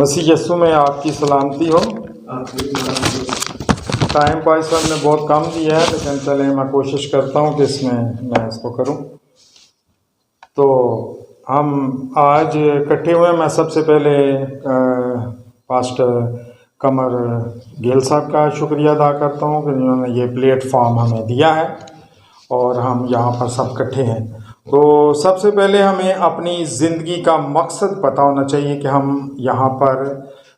मसीह यस्सु में आपकी सलामती हो। टाइम भाई साहब ने बहुत कम दिया है, लेकिन चले मैं कोशिश करता हूँ कि इसमें मैं इसको करूँ। तो हम आज इकट्ठे हुए। मैं सबसे पहले पास्टर कमर गेल साहब का शुक्रिया अदा करता हूँ कि उन्होंने ये प्लेटफॉर्म हमें दिया है और हम यहाँ पर सब इकट्ठे हैं। तो सबसे पहले हमें अपनी ज़िंदगी का मकसद पता होना चाहिए कि हम यहाँ पर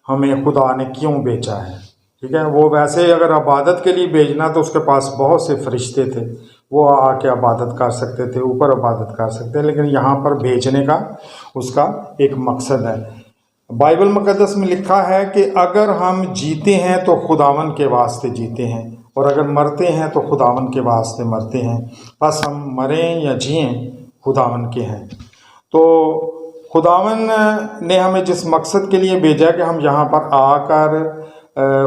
हमें खुदा ने क्यों भेजा है। ठीक है, वो वैसे अगर इबादत के लिए भेजना तो उसके पास बहुत से फरिश्ते थे, वो आके इबादत कर सकते थे, ऊपर इबादत कर सकते हैं, लेकिन यहाँ पर भेजने का उसका एक मकसद है। बाइबल मुक़द्दस में लिखा है कि अगर हम जीते हैं तो खुदावन के वास्ते जीते हैं और अगर मरते हैं तो खुदावन के वास्ते मरते हैं। बस हम मरें या जिएं खुदावन के हैं। तो खुदावन ने हमें जिस मकसद के लिए भेजा कि हम यहाँ पर आकर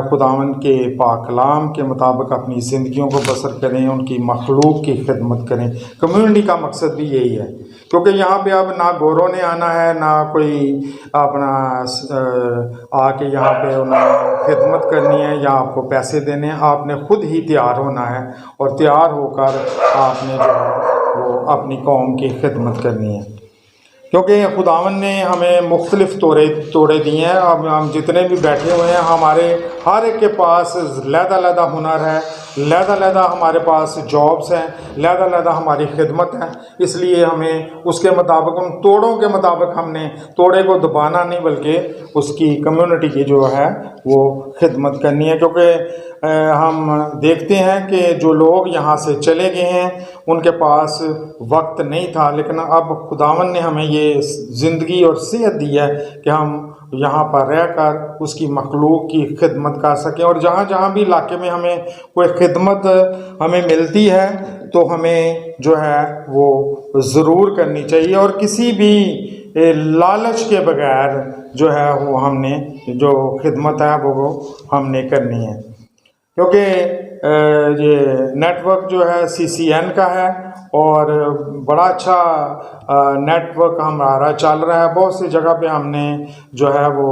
खुदावन के पाक कलाम के मुताबिक अपनी ज़िंदगियों को बसर करें, उनकी मखलूक की खिदमत करें। कम्युनिटी का मकसद भी यही है, क्योंकि यहाँ पे अब ना गोरों ने आना है, ना कोई अपना आके यहाँ पे उन्हें खिदमत करनी है या आपको पैसे देने हैं। आपने खुद ही तैयार होना है और तैयार होकर आपने जो है वो अपनी कौम की खिदमत करनी है, क्योंकि खुदावन ने हमें मुख्तलिफ़ तोड़े दिए हैं। अब हम जितने भी बैठे हुए हैं, हमारे हर एक के पास लहदा हुनर है, लहदा हमारे पास जॉब्स हैं, लहदा हमारी खिदमत है। इसलिए हमें उसके मुताबिक, उन तोड़ों के मुताबिक हमने तोड़े को दबाना नहीं, बल्कि उसकी कम्युनिटी की जो है वो खिदमत करनी है। क्योंकि हम देखते हैं कि जो लोग यहाँ से चले गए हैं उनके पास वक्त नहीं था, लेकिन अब खुदावन ने हमें ये ज़िंदगी और सेहत दी है कि हम यहाँ पर रहकर उसकी मखलूक की खिदमत कर सकें। और जहाँ भी इलाके में हमें कोई खिदमत हमें मिलती है तो हमें जो है वो ज़रूर करनी चाहिए, और किसी भी लालच के बगैर जो है वो हमने जो खिदमत है वो हमने करनी है। क्योंकि ये नेटवर्क जो है CCN का है और बड़ा अच्छा नेटवर्क हमारा चल रहा है। बहुत सी जगह पे हमने जो है वो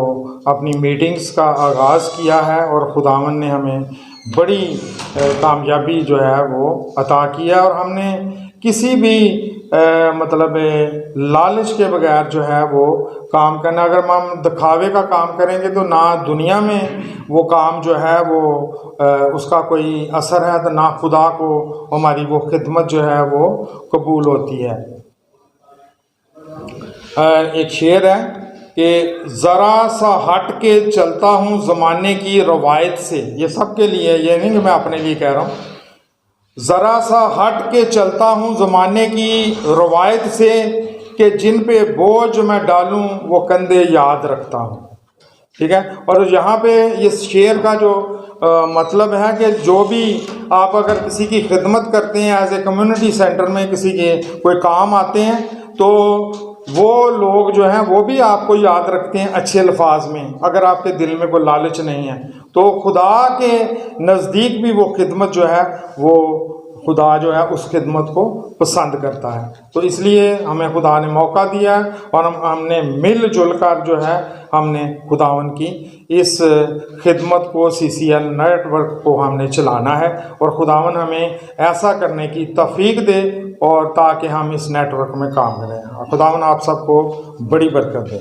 अपनी मीटिंग्स का आगाज़ किया है और खुदावन ने हमें बड़ी कामयाबी जो है वो अता किया, और हमने किसी भी मतलब लालच के बगैर जो है वो काम करना। अगर हम दिखावे का काम करेंगे तो ना दुनिया में वो काम जो है वो उसका कोई असर है, तो ना खुदा को हमारी वो खिदमत जो है वो कबूल होती है। एक शेर है कि ज़रा सा हट के चलता हूँ ज़माने की रवायत से। ये सबके लिए, ये नहीं कि मैं अपने लिए कह रहा हूँ। ज़रा सा हट के चलता हूँ ज़माने की रवायत से कि जिन पे बोझ मैं डालूँ वो कंधे याद रखता हूँ। ठीक है, और यहाँ पे इस शेर का जो मतलब है कि जो भी आप अगर किसी की खिदमत करते हैं एज ए कम्युनिटी सेंटर में, किसी के कोई काम आते हैं, तो वो लोग जो हैं वो भी आपको याद रखते हैं अच्छे अल्फाज में। अगर आपके दिल में कोई लालच नहीं है तो खुदा के नज़दीक भी वो खिदमत जो है वो खुदा जो है उस खिदमत को पसंद करता है। तो इसलिए हमें खुदा ने मौका दिया है और हमने मिलजुल कर जो है हमने खुदावन की इस खिदमत को, CCN नेटवर्क को हमने चलाना है, और खुदावन हमें ऐसा करने की तौफीक दे और ताकि हम इस नेटवर्क में काम करें। खुदावन आप सबको बड़ी बरकत दे।